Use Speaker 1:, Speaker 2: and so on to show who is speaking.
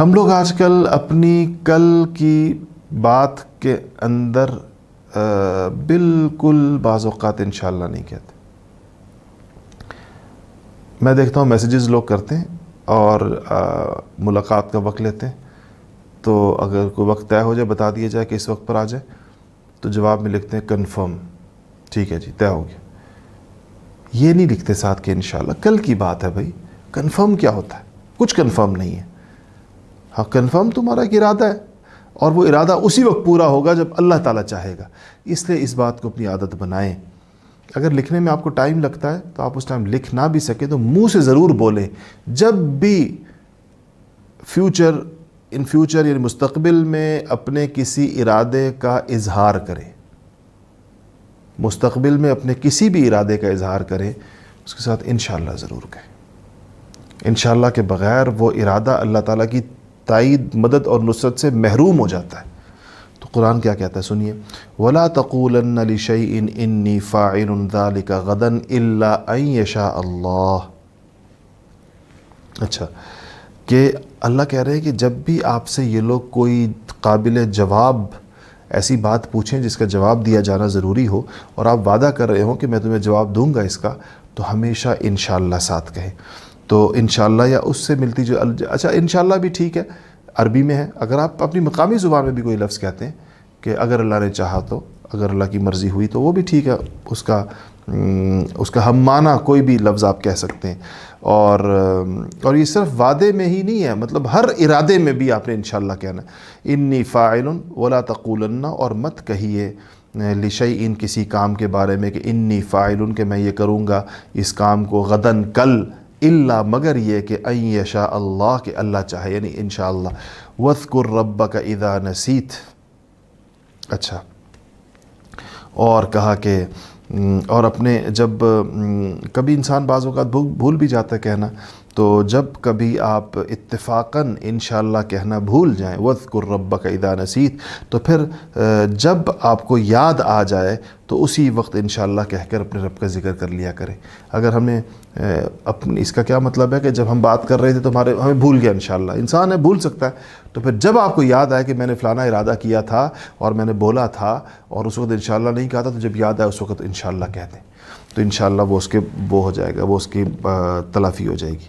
Speaker 1: ہم لوگ آج کل اپنی کل کی بات کے اندر بالکل بعض اوقات انشاءاللہ نہیں کہتے. میں دیکھتا ہوں میسیجز لوگ کرتے ہیں اور ملاقات کا وقت لیتے ہیں، تو اگر کوئی وقت طے ہو جائے، بتا دیا جائے کہ اس وقت پر آ جائے، تو جواب میں لکھتے ہیں کنفرم، ٹھیک ہے جی طے ہو گیا. یہ نہیں لکھتے ساتھ کہ انشاءاللہ. کل کی بات ہے بھائی، کنفرم کیا ہوتا ہے؟ کچھ کنفرم نہیں ہے. ہاں کنفرم تمہارا ایک ارادہ ہے، اور وہ ارادہ اسی وقت پورا ہوگا جب اللہ تعالیٰ چاہے گا. اس لیے اس بات کو اپنی عادت بنائیں. اگر لکھنے میں آپ کو ٹائم لگتا ہے تو آپ اس ٹائم لکھ نہ بھی سکیں تو منہ سے ضرور بولیں. جب بھی ان فیوچر یعنی مستقبل میں اپنے کسی ارادے کا اظہار کریں، مستقبل میں اپنے کسی بھی ارادے کا اظہار کریں، اس کے ساتھ انشاءاللہ ضرور کہیں. انشاءاللہ کے بغیر وہ ارادہ اللہ تعالیٰ کی تائید، مدد اور نصرت سے محروم ہو جاتا ہے. تو قرآن کیا کہتا ہے سنیے، وَلَا تَقُولَنَّ لِشَيْءٍ إِنِّي فَاعِلٌ ذَلِكَ غَدًا إِلَّا أَن يَشَاءَ اللَّهُ. اچھا، کہ اللہ کہہ رہے ہیں کہ جب بھی آپ سے یہ لوگ کوئی قابل جواب ایسی بات پوچھیں جس کا جواب دیا جانا ضروری ہو، اور آپ وعدہ کر رہے ہوں کہ میں تمہیں جواب دوں گا اس کا، تو ہمیشہ انشاءاللہ ساتھ کہیں. تو انشاءاللہ یا اس سے ملتی جو اچھا انشاءاللہ بھی ٹھیک ہے، عربی میں ہے. اگر آپ اپنی مقامی زبان میں بھی کوئی لفظ کہتے ہیں کہ اگر اللہ نے چاہا تو، اگر اللہ کی مرضی ہوئی تو، وہ بھی ٹھیک ہے. اس کا ہم معنی کوئی بھی لفظ آپ کہہ سکتے ہیں. اور یہ صرف وعدے میں ہی نہیں ہے، مطلب ہر ارادے میں بھی آپ نے انشاءاللہ کہنا ہے. انی فاعل ولا تقولن، اور مت کہیے لشیء کسی کام کے بارے میں کہ انی فاعل کہ میں یہ کروں گا اس کام کو، غدن کل، الا مگر یہ کہ ان یشاء اللہ کہ اللہ چاہے، یعنی انشاءاللہ. واذکر ربک اذا نسیت. اچھا، اور کہا کہ اور اپنے جب کبھی انسان بعض اوقات بھول بھی جاتا ہے کہنا، تو جب کبھی آپ اتفاقاً انشاءاللہ کہنا بھول جائیں، وَاذْكُرْ رَبَّكَ اِذَا نَسِيتَ، تو پھر جب آپ کو یاد آ جائے تو اسی وقت انشاءاللہ کہہ کر اپنے رب کا ذکر کر لیا کریں. اگر ہم نے اس کا کیا مطلب ہے کہ جب ہم بات کر رہے تھے تو ہمیں بھول گیا. انشاءاللہ انسان ہے، بھول سکتا ہے. تو پھر جب آپ کو یاد آئے کہ میں نے فلانا ارادہ کیا تھا اور میں نے بولا تھا اور اس وقت انشاءاللہ نہیں کہا تھا، تو جب یاد آئے اس وقت انشاءاللہ کہہ دیں، تو انشاءاللہ وہ ہو جائے گا، وہ اس کی تلافی ہو جائے گی.